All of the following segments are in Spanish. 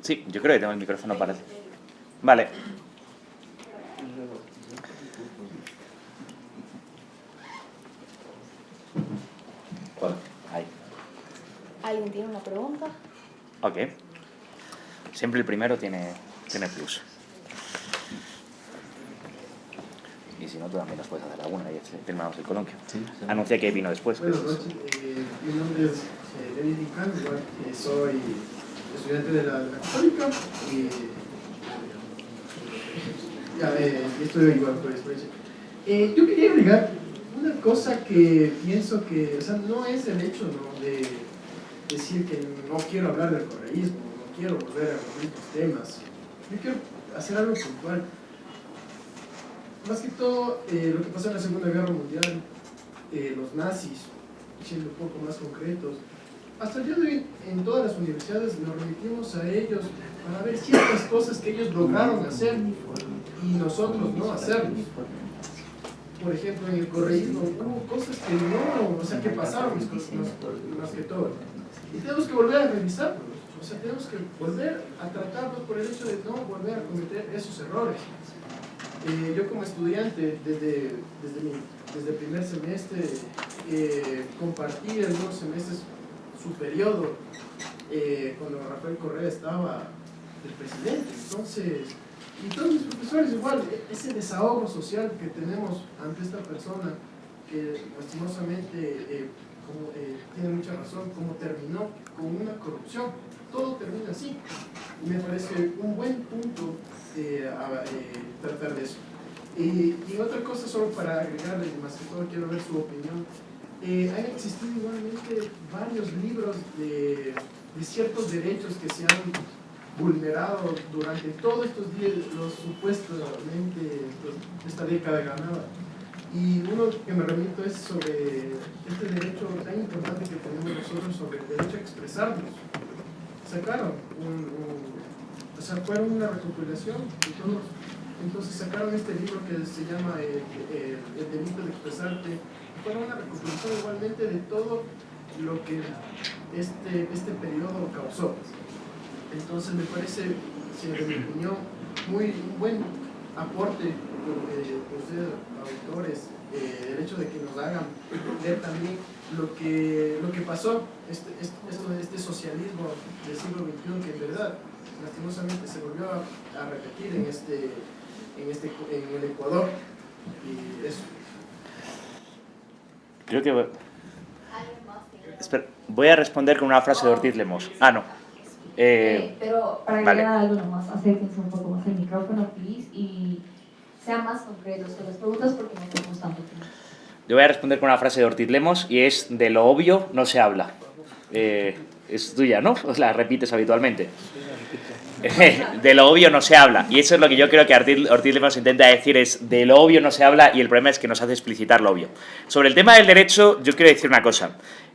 Sí, yo creo que tengo el micrófono para ti. Vale. Ahí. ¿Alguien tiene una pregunta? Ok. Siempre el primero tiene plus. Y si no, tú también nos puedes hacer alguna y terminamos el coloquio. Sí, sí. Anuncia que vino después. Buenas noches, mi nombre es David Icán, soy estudiante de la Católica y estoy igual por experiencia. Yo quería agregar una cosa que pienso que, o sea, no es el hecho, ¿no?, de decir que no quiero hablar del correísmo, no quiero volver a los mismos temas. Yo quiero hacer algo puntual. Más que todo, lo que pasó en la Segunda Guerra Mundial, los nazis, siendo un poco más concretos, hasta el día de hoy en todas las universidades nos remitimos a ellos para ver ciertas cosas que ellos lograron hacer y nosotros no hacerlos. Por ejemplo, en el correísmo hubo cosas que no, o sea, que pasaron más que todo. Y tenemos que volver a revisarlos, o sea, tenemos que volver a tratarlos por el hecho de no volver a cometer esos errores. Yo como estudiante, desde el primer semestre, compartí algunos semestres su periodo cuando Rafael Correa estaba el presidente. Entonces, y todos mis profesores igual, ese desahogo social que tenemos ante esta persona, que lastimosamente tiene mucha razón, como terminó con una corrupción, todo termina así. Y me parece un buen punto tratar de eso. Y otra cosa, solo para agregarle, más que todo quiero ver su opinión. Han existido igualmente varios libros de ciertos derechos que se han vulnerado durante todos estos días, los supuestamente esta década ganada. Y uno que me remito es sobre este derecho tan importante que tenemos nosotros, sobre el derecho a expresarnos. Sacaron o sea, fueron una recopilación de todos. Entonces sacaron este libro que se llama El delito de expresarte. Fueron una recopilación igualmente de todo lo que este periodo causó. Entonces me parece, en mi opinión, un buen aporte por ustedes, autores, el hecho de que nos hagan ver también lo que pasó, este socialismo del siglo XXI, que en verdad lastimosamente se volvió a repetir en el Ecuador. Y eso. Creo que... Espera, voy a responder con una frase de Ortiz Lemos. Ah, no. Pero para agregar Vale. algo nomás, acérquense un poco más el micrófono, please, y sean más concretos con las preguntas porque no tenemos tanto tiempo. Yo voy a responder con una frase de Ortiz Lemos y es: de lo obvio no se habla. Es tuya, ¿no? Os la repites habitualmente. De lo obvio no se habla. Y eso es lo que yo creo que Ortiz Lemos intenta decir, es de lo obvio no se habla, y el problema es que nos hace explicitar lo obvio. Sobre el tema del derecho, yo quiero decir una cosa.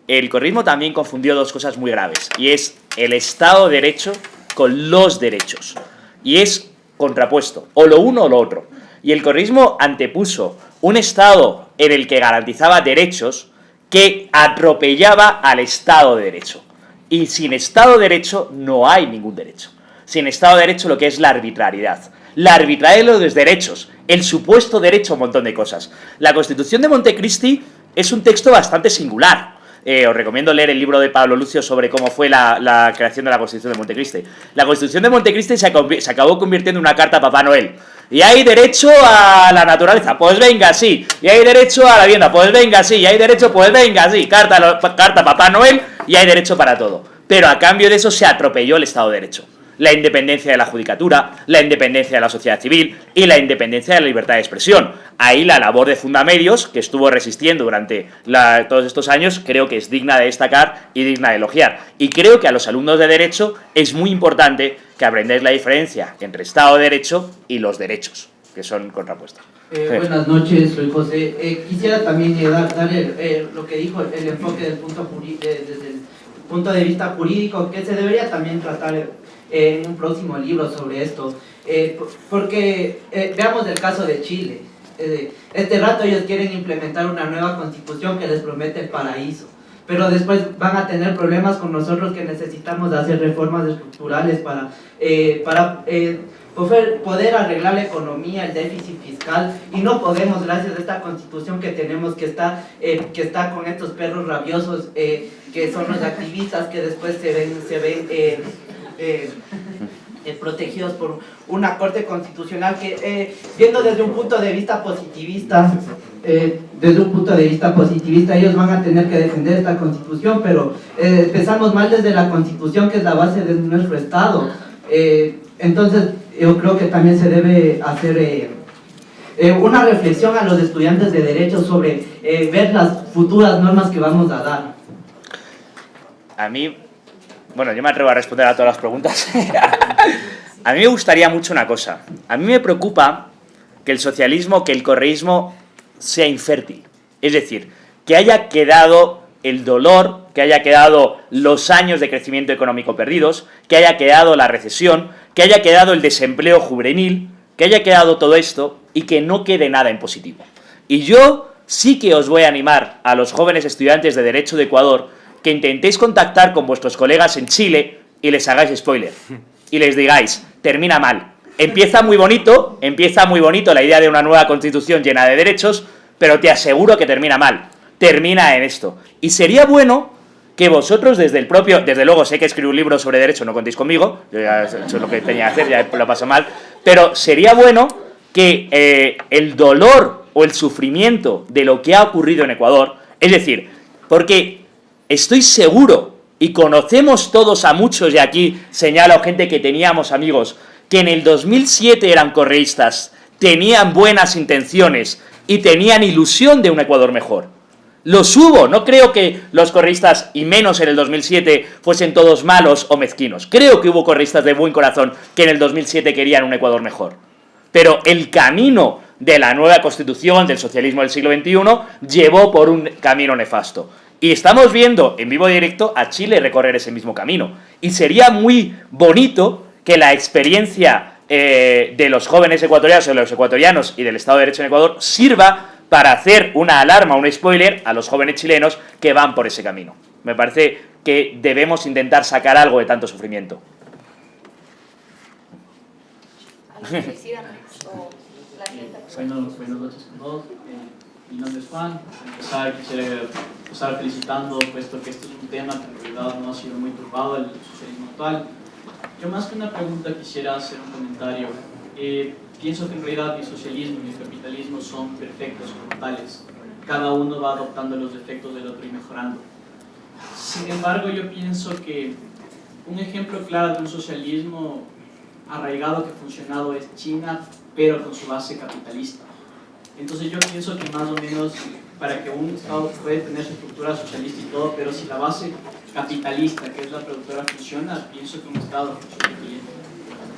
El correísmo también confundió dos cosas muy graves, y es el Estado de Derecho con los derechos. Y es contrapuesto, o lo uno o lo otro. Y el correísmo antepuso un Estado en el que garantizaba derechos que atropellaba al Estado de Derecho. Y sin Estado de Derecho no hay ningún derecho. Sin Estado de Derecho lo que es la arbitrariedad. La arbitrariedad de los derechos, el supuesto derecho a un montón de cosas. La Constitución de Montecristi es un texto bastante singular. Os recomiendo leer el libro de Pablo Lucio sobre cómo fue la creación de la Constitución de Montecristi. La Constitución de Montecristi se acabó convirtiendo en una carta a Papá Noel. Y hay derecho a la naturaleza, pues venga, sí. Y hay derecho a la vivienda, pues venga, sí. Y hay derecho, pues venga, sí. Carta a Papá Noel, y hay derecho para todo. Pero a cambio de eso se atropelló el Estado de Derecho. La independencia de la judicatura, la independencia de la sociedad civil y la independencia de la libertad de expresión. Ahí la labor de Fundamedios, que estuvo resistiendo durante todos estos años, creo que es digna de destacar y digna de elogiar. Y creo que a los alumnos de Derecho es muy importante que aprendáis la diferencia entre Estado de Derecho y los derechos, que son contrapuestos. Buenas noches, soy José. Quisiera también darle lo que dijo, el enfoque desde el punto de vista jurídico, que se debería también tratar en un próximo libro sobre esto, porque veamos el caso de Chile. Este rato ellos quieren implementar una nueva constitución que les promete el paraíso. pero después van a tener problemas con nosotros que necesitamos hacer reformas estructurales para poder arreglar la economía, el déficit fiscal, y no podemos, gracias a esta constitución que tenemos, que está con estos perros rabiosos, que son los activistas, que después se ven protegidos por una corte constitucional que, viendo desde un punto de vista positivista, ellos van a tener que defender esta constitución, pero empezamos mal desde la constitución, que es la base de nuestro Estado. Entonces yo creo que también se debe hacer una reflexión a los estudiantes de Derecho sobre ver las futuras normas que vamos a dar. A mí, bueno, yo me atrevo a responder a todas las preguntas. A mí me gustaría mucho una cosa. A mí me preocupa que el socialismo, que el correísmo sea infértil. Es decir, que haya quedado el dolor, que haya quedado los años de crecimiento económico perdidos, que haya quedado la recesión, que haya quedado el desempleo juvenil, que haya quedado todo esto y que no quede nada en positivo. Y yo sí que os voy a animar a los jóvenes estudiantes de Derecho de Ecuador que intentéis contactar con vuestros colegas en Chile y les hagáis spoiler. Y les digáis, termina mal. Empieza muy bonito la idea de una nueva constitución llena de derechos, pero te aseguro que termina mal. Termina en esto. Y sería bueno que vosotros desde luego sé que escribí un libro sobre derecho, no contéis conmigo, yo ya he hecho lo que tenía que hacer, ya lo paso mal, pero sería bueno que el dolor o el sufrimiento de lo que ha ocurrido en Ecuador, es decir, porque estoy seguro, y conocemos todos a muchos, y aquí señalo gente que teníamos amigos, que en el 2007 eran correístas, tenían buenas intenciones y tenían ilusión de un Ecuador mejor. Los hubo, no creo que los correístas, y menos en el 2007, fuesen todos malos o mezquinos. Creo que hubo correístas de buen corazón que en el 2007 querían un Ecuador mejor. Pero el camino de la nueva constitución, del socialismo del siglo XXI, llevó por un camino nefasto. Y estamos viendo en vivo y directo a Chile recorrer ese mismo camino. Y sería muy bonito que la experiencia de los jóvenes ecuatorianos, o de los ecuatorianos y del Estado de Derecho en Ecuador sirva para hacer una alarma, un spoiler a los jóvenes chilenos que van por ese camino. Me parece que debemos intentar sacar algo de tanto sufrimiento. Buenas noches a todos. Mi nombre es Juan. Para empezar, quisiera empezar felicitando, puesto que este es un tema que en realidad no ha sido muy turbado, el socialismo actual. Yo más que una pregunta quisiera hacer un comentario. Pienso que en realidad el socialismo y el capitalismo son perfectos como tales. Cada uno va adoptando los defectos del otro y mejorando. Sin embargo, yo pienso que un ejemplo claro de un socialismo arraigado que ha funcionado es China, pero con su base capitalista. Entonces yo pienso que más o menos para que un Estado puede tener su estructura socialista y todo, pero si la base capitalista, que es la productora, funciona, pienso que un Estado funciona bien.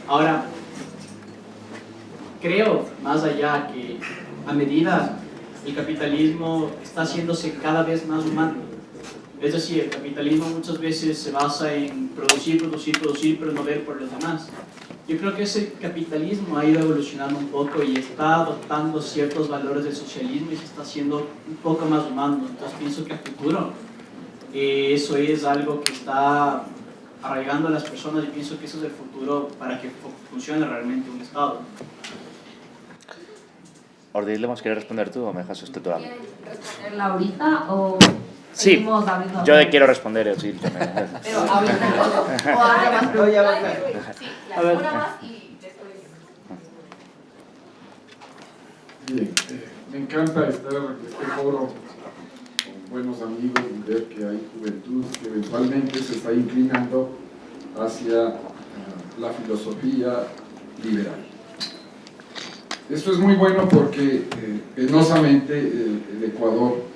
Ahora, creo, más allá, que a medida el capitalismo está haciéndose cada vez más humano. Es decir, el capitalismo muchas veces se basa en producir, pero no ver por los demás. Yo creo que ese capitalismo ha ido evolucionando un poco y está adoptando ciertos valores del socialismo y se está haciendo un poco más humano. Entonces pienso que a futuro eso es algo que está arraigando a las personas y pienso que eso es el futuro para que funcione realmente un Estado. Ordiz, ¿quieres responder tú o me dejas usted todo? ¿Quieres responderla ahorita o Sí, seguimos abriendo? yo quiero responder, sí. Pero ahorita o ahora más preguntas. Sí, A ver. una más y después. Bien, me encanta estar en este foro con buenos amigos y ver que hay juventud que eventualmente se está inclinando hacia la filosofía liberal. Esto es muy bueno porque penosamente el Ecuador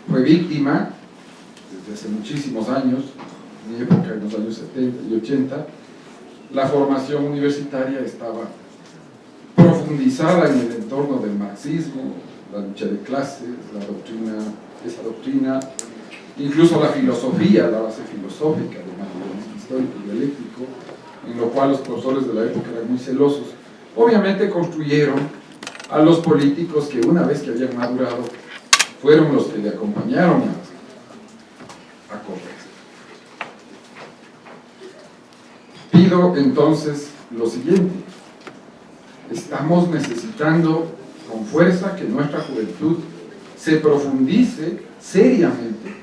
fue víctima desde hace muchísimos años, en mi época en los años 70 y 80, la formación universitaria estaba profundizada en el entorno del marxismo, la lucha de clases, esa doctrina, incluso la filosofía, la base filosófica del materialismo histórico y dialéctico, en lo cual los profesores de la época eran muy celosos. Obviamente construyeron a los políticos que una vez que habían madurado fueron los que le acompañaron ocurrido entonces lo siguiente: estamos necesitando con fuerza que nuestra juventud se profundice seriamente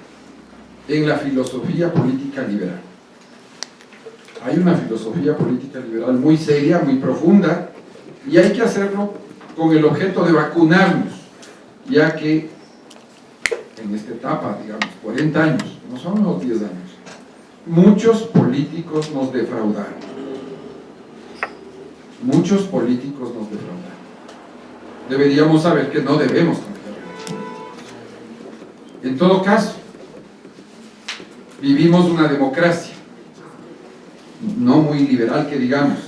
en la filosofía política liberal. Hay una filosofía política liberal muy seria, muy profunda, y hay que hacerlo con el objeto de vacunarnos, ya que en esta etapa, digamos, 40 años, no son los 10 años, muchos políticos nos defraudaron. Muchos políticos nos defraudaron. Deberíamos saber que no debemos confiar. En todo caso, vivimos una democracia no muy liberal, que digamos,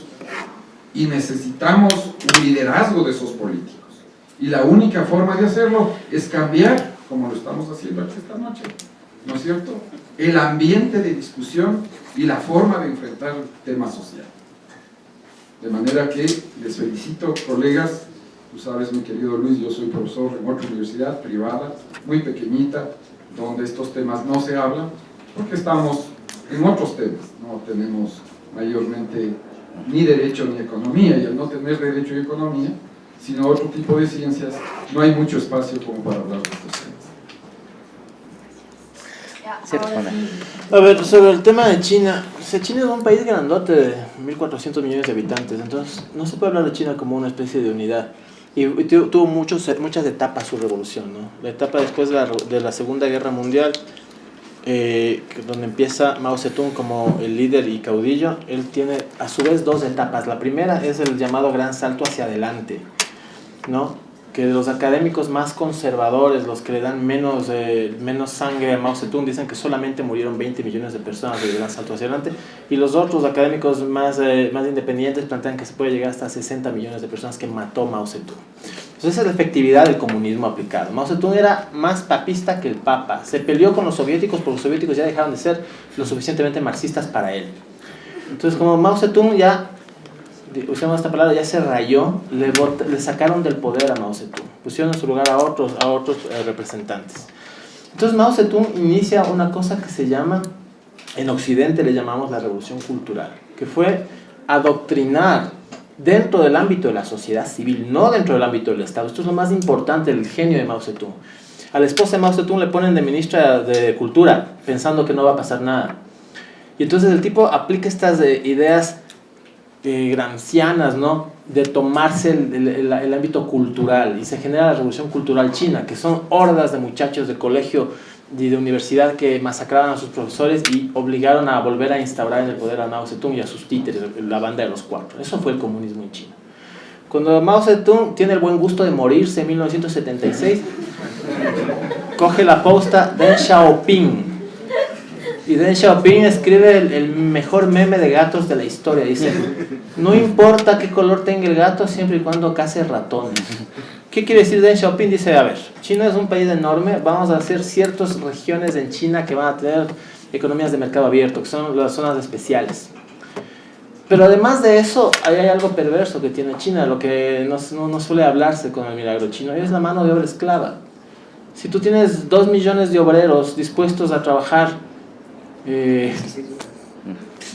y necesitamos un liderazgo de esos políticos. Y la única forma de hacerlo es cambiar, como lo estamos haciendo aquí esta noche, ¿no es cierto?, el ambiente de discusión y la forma de enfrentar el tema social. De manera que les felicito, colegas. Tú sabes, mi querido Luis, yo soy profesor en otra universidad privada, muy pequeñita, donde estos temas no se hablan, porque estamos en otros temas, no tenemos mayormente ni derecho ni economía, y al no tener derecho y economía, sino otro tipo de ciencias, no hay mucho espacio como para hablar de estos temas. A ver, sobre el tema de China, o sea, China es un país grandote de 1.400 millones de habitantes, entonces no se puede hablar de China como una especie de unidad. Y tuvo muchas etapas su revolución, ¿no? La etapa después de la Segunda Guerra Mundial, donde empieza Mao Zedong como el líder y caudillo. Él tiene a su vez dos etapas. La primera es el llamado gran salto hacia adelante, ¿no? Que los académicos más conservadores, los que le dan menos sangre a Mao Zedong, dicen que solamente murieron 20 millones de personas del gran salto hacia adelante, y los otros académicos más independientes plantean que se puede llegar hasta 60 millones de personas que mató Mao Zedong. Entonces esa es la efectividad del comunismo aplicado. Mao Zedong era más papista que el Papa, se peleó con los soviéticos porque los soviéticos ya dejaron de ser lo suficientemente marxistas para él. Entonces, como Mao Zedong ya, usamos esta palabra, ya se rayó, le sacaron del poder a Mao Zedong, pusieron en su lugar a otros representantes. Entonces Mao Zedong inicia una cosa que se llama, en Occidente le llamamos la revolución cultural, que fue adoctrinar dentro del ámbito de la sociedad civil, no dentro del ámbito del Estado. Esto es lo más importante, el genio de Mao Zedong. A la esposa de Mao Zedong le ponen de ministra de Cultura, pensando que no va a pasar nada. Y entonces el tipo aplica estas ideas gramscianas, ¿no?, de tomarse el ámbito cultural, y se genera la revolución cultural china, que son hordas de muchachos de colegio y de universidad que masacraban a sus profesores y obligaron a volver a instaurar en el poder a Mao Zedong y a sus títeres, la banda de los cuatro. Eso fue el comunismo en China. Cuando Mao Zedong tiene el buen gusto de morirse en 1976, coge la posta Deng Xiaoping. Y Deng Xiaoping escribe el mejor meme de gatos de la historia. Dice: no importa qué color tenga el gato siempre y cuando case ratones. ¿Qué quiere decir Deng Xiaoping? Dice: a ver, China es un país enorme, vamos a hacer ciertas regiones en China que van a tener economías de mercado abierto, que son las zonas especiales. Pero además de eso, hay algo perverso que tiene China, lo que no suele hablarse con el milagro chino, y es la mano de obra esclava. Si tú tienes 2 millones de obreros dispuestos a trabajar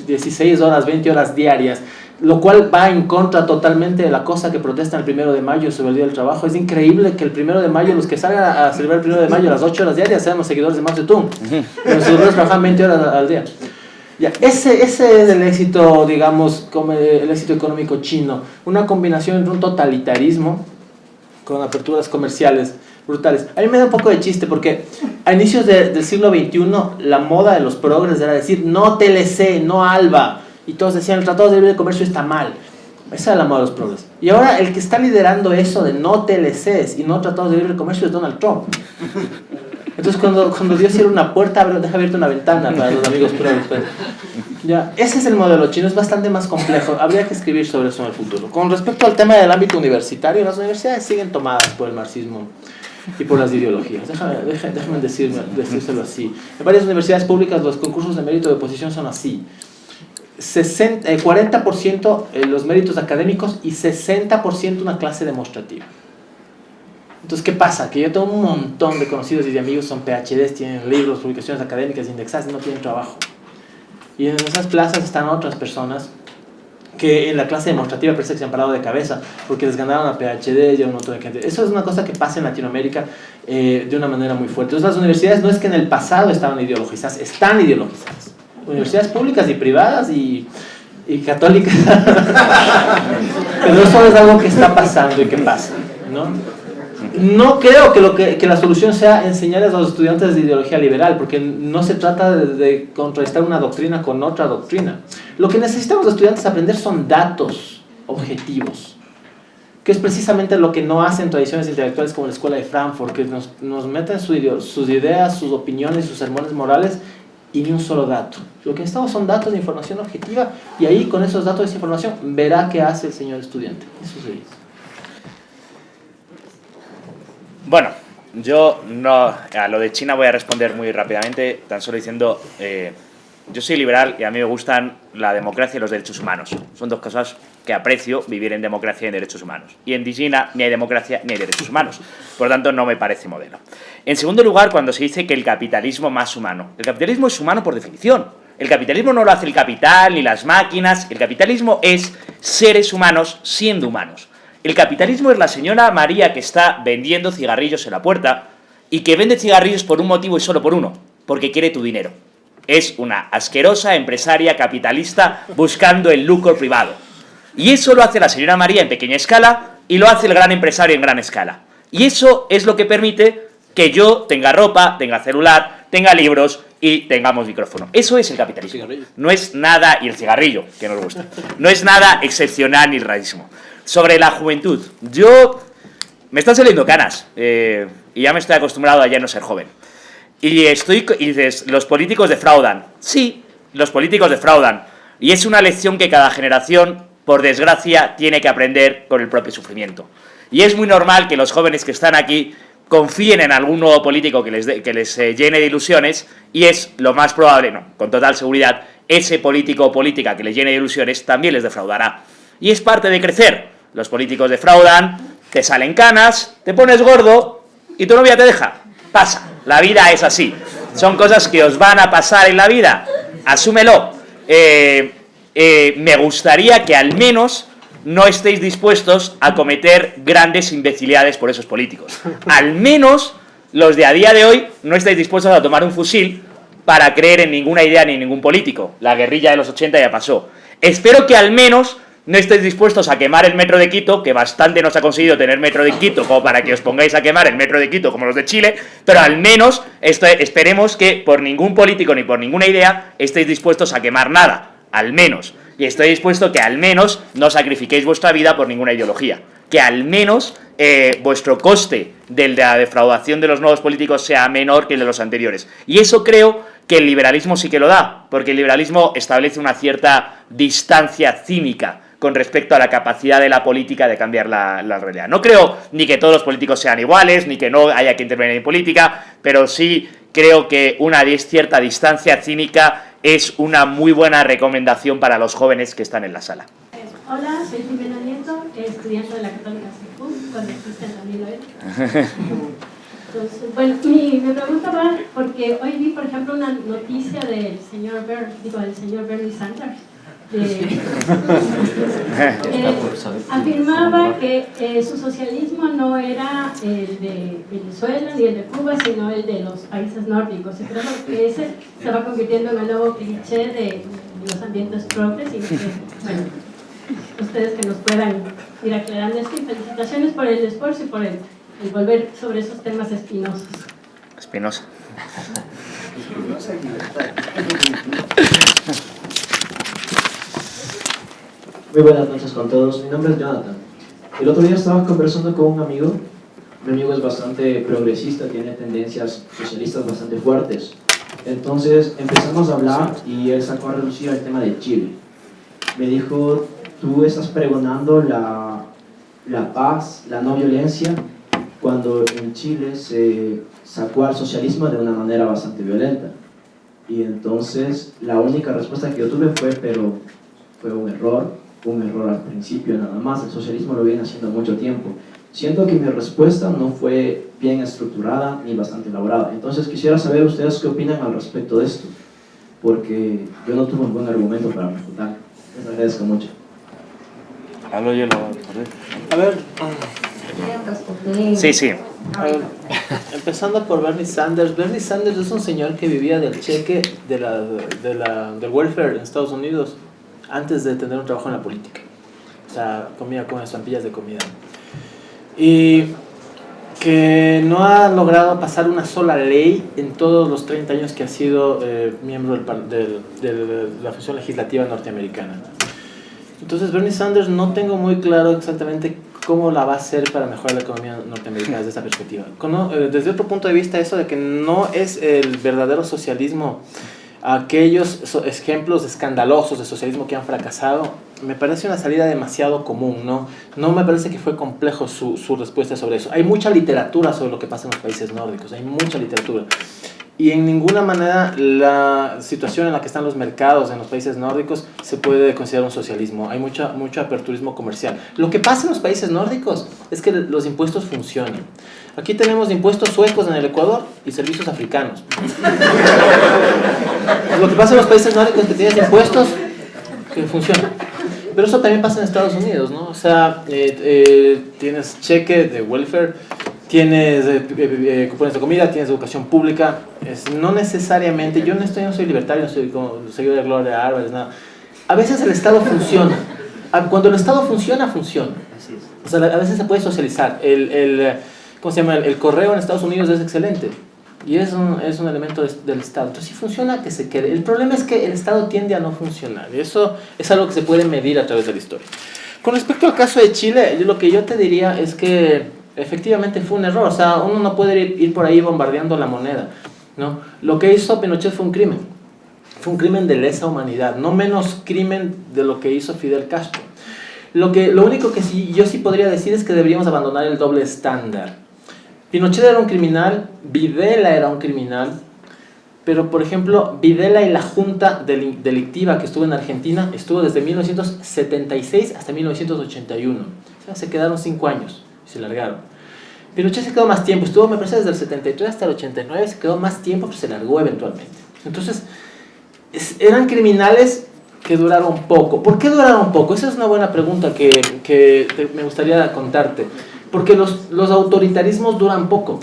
16 horas, 20 horas diarias, lo cual va en contra totalmente de la cosa que protestan el 1 de mayo sobre el Día del Trabajo. Es increíble que el 1 de mayo, los que salgan a celebrar el 1 de mayo a las 8 horas diarias sean los seguidores de Mao Zedong. Los seguidores trabajan 20 horas al día. Ya, ese es el éxito, digamos, como el éxito económico chino, una combinación entre un totalitarismo con aperturas comerciales brutales. A mí me da un poco de chiste porque a inicios del siglo XXI la moda de los progres era decir no TLC, no ALBA, y todos decían el Tratado de Libre Comercio está mal. Esa era la moda de los progres. Y ahora el que está liderando eso de no TLCs y no Tratados de Libre Comercio es Donald Trump. Entonces cuando Dios cierra una puerta, deja abierta una ventana para los amigos progres. Ya, ese es el modelo chino, es bastante más complejo, habría que escribir sobre eso en el futuro. Con respecto al tema del ámbito universitario, las universidades siguen tomadas por el marxismo y por las ideologías. Déjame decírselo así. En varias universidades públicas los concursos de mérito de oposición son así: 40% los méritos académicos y 60% una clase demostrativa. Entonces, ¿qué pasa? Que yo tengo un montón de conocidos y de amigos, son PhDs, tienen libros, publicaciones académicas indexadas y no tienen trabajo. Y en esas plazas están otras personas que en la clase demostrativa parece que se han parado de cabeza porque les ganaron a PhD y a un montón de gente. Eso es una cosa que pasa en Latinoamérica de una manera muy fuerte. Entonces las universidades no es que en el pasado estaban ideologizadas, están ideologizadas. Universidades públicas y privadas y católicas. Pero eso es algo que está pasando y que pasa, ¿no? No creo que la solución sea enseñarles a los estudiantes de ideología liberal, porque no se trata de contrastar una doctrina con otra doctrina. Lo que necesitamos los estudiantes aprender son datos objetivos, que es precisamente lo que no hacen tradiciones intelectuales como la Escuela de Frankfurt, que nos meten sus ideas, sus opiniones, sus sermones morales y ni un solo dato. Lo que necesitamos son datos de información objetiva, y ahí con esos datos de esa información verá qué hace el señor estudiante. Eso sería. Bueno, yo no, a lo de China voy a responder muy rápidamente, tan solo diciendo, yo soy liberal y a mí me gustan la democracia y los derechos humanos. Son dos cosas que aprecio, vivir en democracia y en derechos humanos. Y en China ni hay democracia ni hay derechos humanos. Por lo tanto, no me parece modelo. En segundo lugar, cuando se dice que el capitalismo más humano. El capitalismo es humano por definición. El capitalismo no lo hace el capital ni las máquinas. El capitalismo es seres humanos siendo humanos. El capitalismo es la señora María que está vendiendo cigarrillos en la puerta y que vende cigarrillos por un motivo y solo por uno, porque quiere tu dinero. Es una asquerosa empresaria capitalista buscando el lucro privado. Y eso lo hace la señora María en pequeña escala y lo hace el gran empresario en gran escala. Y eso es lo que permite que yo tenga ropa, tenga celular, tenga libros y tengamos micrófono. Eso es el capitalismo. No es nada, y el cigarrillo, que nos gusta, no es nada excepcional ni rarísimo. Sobre la juventud, me están saliendo canas y ya me estoy acostumbrado a ya no ser joven. Y dices, los políticos defraudan. Sí, los políticos defraudan. Y es una lección que cada generación, por desgracia, tiene que aprender con el propio sufrimiento. Y es muy normal que los jóvenes que están aquí confíen en algún nuevo político que les llene de ilusiones, y es lo más probable, no, con total seguridad, ese político o política que les llene de ilusiones también les defraudará. Y es parte de crecer. Los políticos defraudan, te salen canas, te pones gordo y tu novia te deja. Pasa, la vida es así. Son cosas que os van a pasar en la vida. Asúmelo. Me gustaría que al menos no estéis dispuestos a cometer grandes imbecilidades por esos políticos. Al menos los de a día de hoy no estáis dispuestos a tomar un fusil para creer en ninguna idea ni en ningún político. La guerrilla de los 80 ya pasó. Espero que al menos no estéis dispuestos a quemar el metro de Quito, que bastante nos ha conseguido tener metro de Quito como para que os pongáis a quemar el metro de Quito como los de Chile, pero al menos esperemos que por ningún político ni por ninguna idea estéis dispuestos a quemar nada, al menos. Y estoy dispuesto que al menos no sacrifiquéis vuestra vida por ninguna ideología, que al menos vuestro coste de la defraudación de los nuevos políticos sea menor que el de los anteriores. Y eso creo que el liberalismo sí que lo da, porque el liberalismo establece una cierta distancia cínica con respecto a la capacidad de la política de cambiar la realidad. No creo ni que todos los políticos sean iguales, ni que no haya que intervenir en política, pero sí creo que una cierta distancia cínica es una muy buena recomendación para los jóvenes que están en la sala. Hola, soy Jimena Nieto, estudiante de la Católica Secu, cuando existe también lo Entonces, bueno, mi pregunta va porque hoy vi, por ejemplo, una noticia del señor Bernie Sanders. Afirmaba que su socialismo no era el de Venezuela ni el de Cuba, sino el de los países nórdicos. Y creo que ese se va convirtiendo en el nuevo cliché de los ambientes progres, y que, bueno, ustedes que nos puedan ir aclarando esto, y felicitaciones por el esfuerzo y por el volver sobre esos temas espinosos. Espinosa. Muy buenas noches con todos, mi nombre es Jonathan. El otro día estaba conversando con un amigo. Mi amigo es bastante progresista, tiene tendencias socialistas bastante fuertes. Entonces empezamos a hablar y él sacó a relucir el tema de Chile. Me dijo, tú estás pregonando la paz, la no violencia, cuando en Chile se sacó al socialismo de una manera bastante violenta. Y entonces la única respuesta que yo tuve pero fue un error al principio nada más. El socialismo lo viene haciendo mucho tiempo. Siento que mi respuesta no fue bien estructurada ni bastante elaborada. Entonces quisiera saber ustedes qué opinan al respecto de esto, porque yo no tuve un buen argumento para refutar. Les agradezco mucho. Hablo yo, A ver, ¿Quieren responder? Sí, sí. a ver, empezando por Bernie Sanders. Bernie Sanders es un señor que vivía del cheque del welfare en Estados Unidos antes de tener un trabajo en la política. O sea, comía con estampillas de comida. Y que no ha logrado pasar una sola ley en todos los 30 años que ha sido miembro de la función legislativa norteamericana. Entonces Bernie Sanders no tengo muy claro exactamente cómo la va a hacer para mejorar la economía norteamericana desde esa perspectiva. Desde otro punto de vista, eso de que no es el verdadero socialismo, aquellos ejemplos escandalosos de socialismo que han fracasado, me parece una salida demasiado común, ¿no? No me parece que fue complejo su respuesta sobre eso. Hay mucha literatura sobre lo que pasa en los países nórdicos, hay mucha literatura. Y en ninguna manera la situación en la que están los mercados en los países nórdicos se puede considerar un socialismo. Hay mucho aperturismo comercial. Lo que pasa en los países nórdicos es que los impuestos funcionan. Aquí tenemos impuestos suecos en el Ecuador y servicios africanos. Lo que pasa en los países nórdicos es que tienes impuestos que funcionan. Pero eso también pasa en Estados Unidos, ¿no? O sea, tienes cheque de welfare, tienes cupones de comida, tienes educación pública. No necesariamente, yo no soy libertario, no soy como seguidor de Gloria Álvarez, nada. A veces el Estado funciona. Cuando el Estado funciona, funciona. O sea, a veces se puede socializar. ¿Cómo se llama? El correo en Estados Unidos es excelente. Y es un elemento del Estado. Entonces, si funciona, que se quede. El problema es que el Estado tiende a no funcionar. Y eso es algo que se puede medir a través de la historia. Con respecto al caso de Chile, lo que yo te diría es que efectivamente fue un error. O sea, uno no puede ir por ahí bombardeando la moneda, ¿no? Lo que hizo Pinochet fue un crimen. Fue un crimen de lesa humanidad. No menos crimen de lo que hizo Fidel Castro. Lo único que yo sí podría decir es que deberíamos abandonar el doble estándar. Pinochet era un criminal, Videla era un criminal, pero por ejemplo, Videla y la junta delictiva que estuvo en Argentina estuvo desde 1976 hasta 1981. O sea, se quedaron 5 años y se largaron. Pinochet se quedó más tiempo, estuvo, me parece, desde el 73 hasta el 89, se quedó más tiempo, pero se largó eventualmente. Entonces, eran criminales que duraron poco. ¿Por qué duraron poco? Esa es una buena pregunta que me gustaría contarte. Porque los autoritarismos duran poco.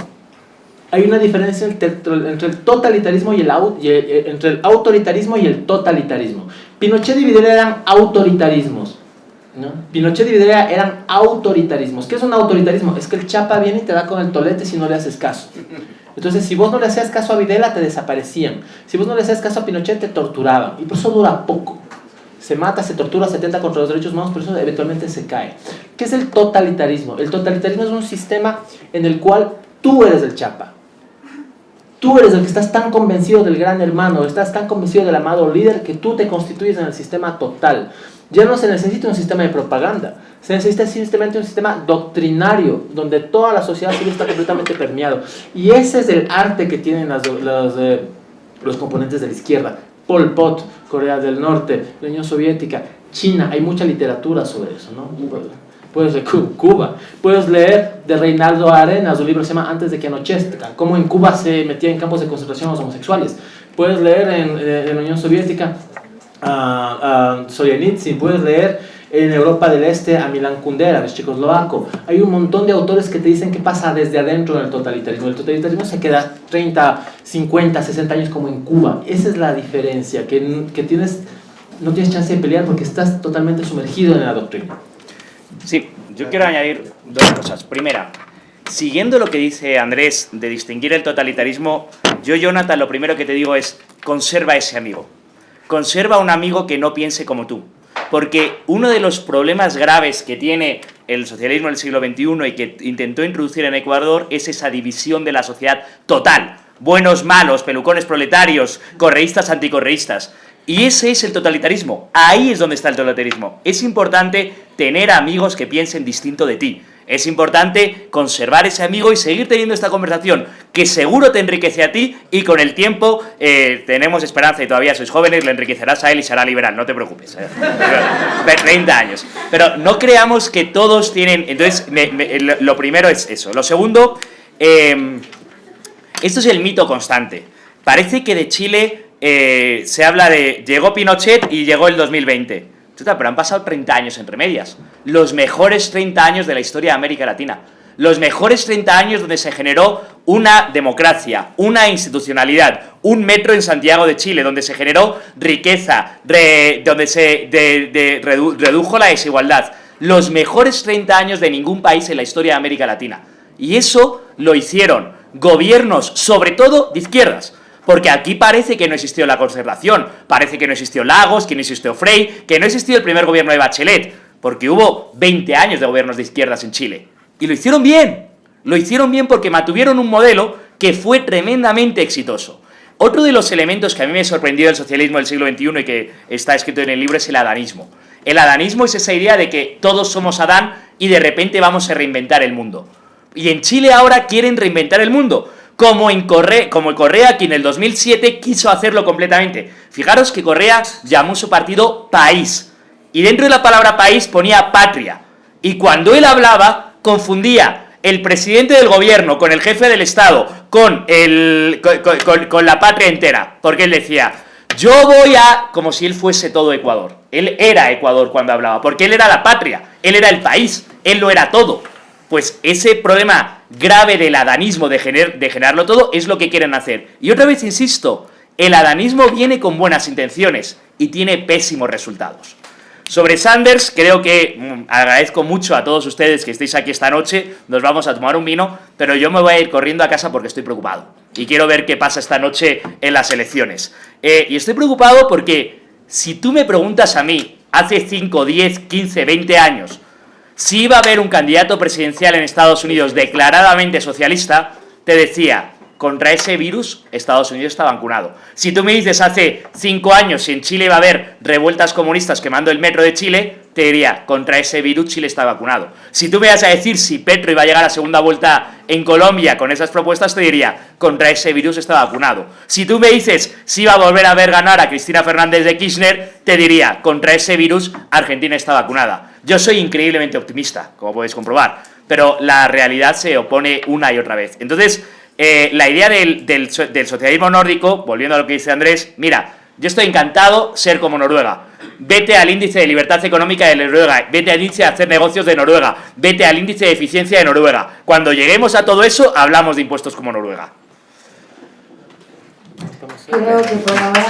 Hay una diferencia entre el totalitarismo entre el autoritarismo y el totalitarismo. Pinochet y Videla eran autoritarismos, ¿no? Pinochet y Videla eran autoritarismos. ¿Qué es un autoritarismo? Es que el chapa viene y te da con el tolete si no le haces caso. Entonces, si vos no le hacías caso a Videla, te desaparecían. Si vos no le hacías caso a Pinochet, te torturaban. Y por eso dura poco. Se mata, se tortura, se atenta contra los derechos humanos, por eso eventualmente se cae. ¿Qué es el totalitarismo? El totalitarismo es un sistema en el cual tú eres el chapa. Tú eres el que estás tan convencido del gran hermano, estás tan convencido del amado líder que tú te constituyes en el sistema total. Ya no se necesita un sistema de propaganda, se necesita simplemente un sistema doctrinario, donde toda la sociedad civil está completamente permeado. Y ese es el arte que tienen los componentes de la izquierda. Pol Pot, Corea del Norte, la Unión Soviética, China, hay mucha literatura sobre eso, ¿no? Puedes leer Cuba, puedes leer de Reinaldo Arenas, un libro que se llama Antes de que anochezca, cómo en Cuba se metían en campos de concentración los homosexuales. Puedes leer en la Unión Soviética a Solzhenitsyn, puedes leer en Europa del Este a Milan Kundera, el checoslovaco. Hay un montón de autores que te dicen qué pasa desde adentro del totalitarismo. El totalitarismo se queda 30, 50, 60 años como en Cuba. Esa es la diferencia, que no tienes chance de pelear porque estás totalmente sumergido en la doctrina. Sí, yo quiero añadir 2 cosas. Primera, siguiendo lo que dice Andrés de distinguir el totalitarismo, yo, Jonathan, lo primero que te digo es conserva ese amigo. Conserva un amigo que no piense como tú. Porque uno de los problemas graves que tiene el socialismo del siglo XXI y que intentó introducir en Ecuador es esa división de la sociedad total. Buenos, malos, pelucones proletarios, correístas, anticorreístas. Y ese es el totalitarismo. Ahí es donde está el totalitarismo. Es importante tener amigos que piensen distinto de ti. Es importante conservar ese amigo y seguir teniendo esta conversación, que seguro te enriquece a ti y con el tiempo tenemos esperanza y todavía sois jóvenes, le enriquecerás a él y será liberal, no te preocupes. 30 años. Pero no creamos que todos tienen... Entonces, lo primero es eso. Lo segundo, esto es el mito constante. Parece que de Chile se habla de llegó Pinochet y llegó el 2020. Chuta, pero han pasado 30 años entre medias. Los mejores 30 años de la historia de América Latina. Los mejores 30 años donde se generó una democracia, una institucionalidad, un metro en Santiago de Chile, donde se generó riqueza, donde se redujo la desigualdad. Los mejores 30 años de ningún país en la historia de América Latina. Y eso lo hicieron gobiernos, sobre todo de izquierdas. Porque aquí parece que no existió la concertación, parece que no existió Lagos, que no existió Frei, que no existió el primer gobierno de Bachelet, porque hubo 20 años de gobiernos de izquierdas en Chile. Y lo hicieron bien porque mantuvieron un modelo que fue tremendamente exitoso. Otro de los elementos que a mí me sorprendió del socialismo del siglo XXI y que está escrito en el libro es el adanismo. El adanismo es esa idea de que todos somos Adán y de repente vamos a reinventar el mundo. Y en Chile ahora quieren reinventar el mundo, como Correa, que en el 2007 quiso hacerlo completamente. Fijaros que Correa llamó su partido País, y dentro de la palabra país ponía patria. Y cuando él hablaba, confundía el presidente del gobierno con el jefe del Estado, con la patria entera, porque él decía, yo voy a... como si él fuese todo Ecuador. Él era Ecuador cuando hablaba, porque él era la patria, él era el país, él lo era todo. Pues ese problema grave del adanismo, de generarlo todo, es lo que quieren hacer. Y otra vez insisto, el adanismo viene con buenas intenciones y tiene pésimos resultados. Sobre Sanders, creo que agradezco mucho a todos ustedes que estéis aquí esta noche, nos vamos a tomar un vino, pero yo me voy a ir corriendo a casa porque estoy preocupado. Y quiero ver qué pasa esta noche en las elecciones. Y estoy preocupado porque si tú me preguntas a mí, hace 5, 10, 15, 20 años, si iba a haber un candidato presidencial en Estados Unidos declaradamente socialista, te decía, contra ese virus Estados Unidos está vacunado. Si tú me dices hace 5 años si en Chile iba a haber revueltas comunistas quemando el metro de Chile, te diría, contra ese virus Chile está vacunado. Si tú me vas a decir si Petro iba a llegar a segunda vuelta en Colombia con esas propuestas, te diría, contra ese virus está vacunado. Si tú me dices si iba a volver a ver ganar a Cristina Fernández de Kirchner, te diría, contra ese virus Argentina está vacunada. Yo soy increíblemente optimista, como podéis comprobar, pero la realidad se opone una y otra vez. Entonces, la idea del socialismo nórdico, volviendo a lo que dice Andrés, mira, yo estoy encantado ser como Noruega. Vete al índice de libertad económica de Noruega, vete al índice de hacer negocios de Noruega, vete al índice de eficiencia de Noruega. Cuando lleguemos a todo eso, hablamos de impuestos como Noruega. Creo que por ahora...